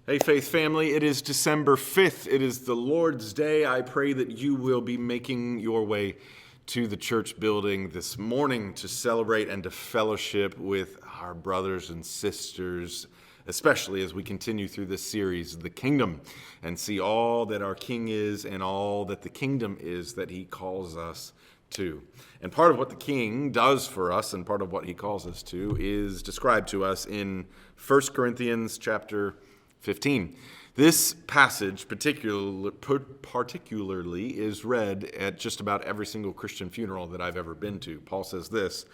Hey, Faith family, it is December 5th. It is the Lord's Day. I pray that you will be making your way to the church building this morning to celebrate and to fellowship with our brothers and sisters, especially as we continue through this series, The Kingdom, and see all that our King is and all that the kingdom is that he calls us to. And part of what the King does for us and part of what he calls us to is described to us in 1 Corinthians chapter 15. This passage particularly is read at just about every single Christian funeral that I've ever been to. Paul says this,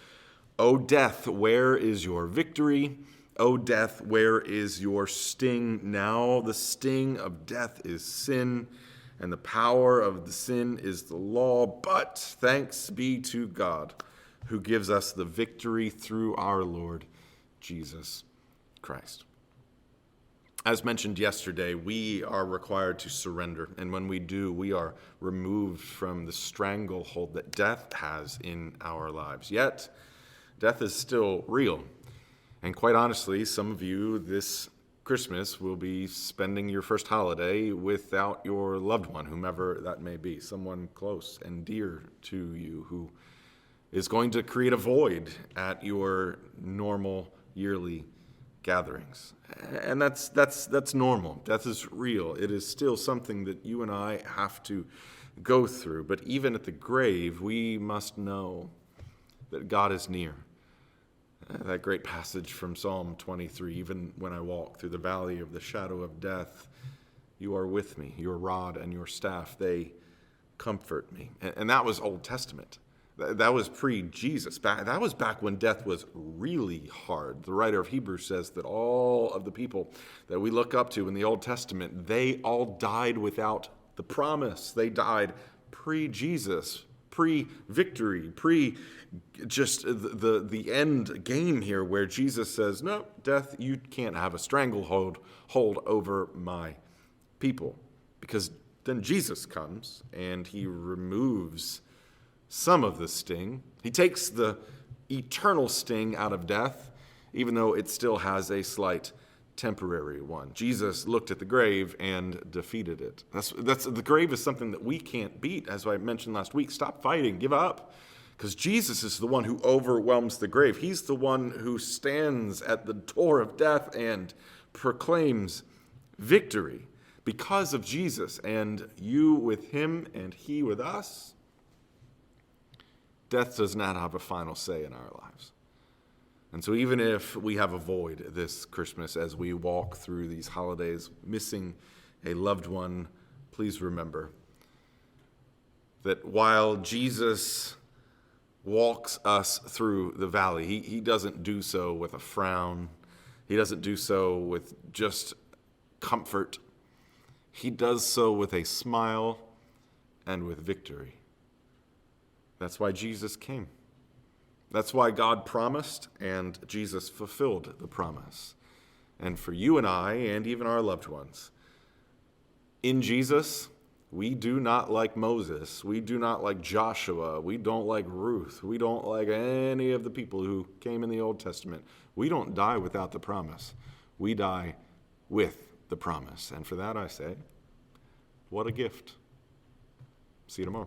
"O death, where is your victory? O death, where is your sting? Now the sting of death is sin, and the power of the sin is the law. But thanks be to God, who gives us the victory through our Lord Jesus Christ." As mentioned yesterday, we are required to surrender, and when we do, we are removed from the stranglehold that death has in our lives. Yet, death is still real, and quite honestly, some of you this Christmas will be spending your first holiday without your loved one, whomever that may be, someone close and dear to you who is going to create a void at your normal yearly gatherings. And that's normal. Death is real. It is still something that you and I have to go through. But even at the grave, we must know that God is near. That great passage from Psalm 23, even when I walk through the valley of the shadow of death, you are with me. Your rod and your staff, they comfort me. And that was Old Testament. That was pre-Jesus. That was back when death was really hard. The writer of Hebrews says that all of the people that we look up to in the Old Testament, they all died without the promise. They died pre-Jesus, pre-victory, just the end game here where Jesus says, no, death, you can't have a stranglehold over my people. Because then Jesus comes and he removes some of the sting. He takes the eternal sting out of death, even though it still has a slight temporary one. Jesus looked at the grave and defeated it. The grave is something that we can't beat, as I mentioned last week. Stop fighting, give up, because Jesus is the one who overwhelms the grave. He's the one who stands at the door of death and proclaims victory. Because of Jesus, and you with him and he with us, death does not have a final say in our lives. And so even if we have a void this Christmas as we walk through these holidays, missing a loved one, please remember that while Jesus walks us through the valley, he doesn't do so with a frown. He doesn't do so with just comfort. He does so with a smile and with victory. That's why Jesus came. That's why God promised, and Jesus fulfilled the promise. And for you and I, and even our loved ones, in Jesus, we do not like Moses. We do not like Joshua. We don't like Ruth. We don't like any of the people who came in the Old Testament. We don't die without the promise. We die with the promise. And for that I say, what a gift. See you tomorrow.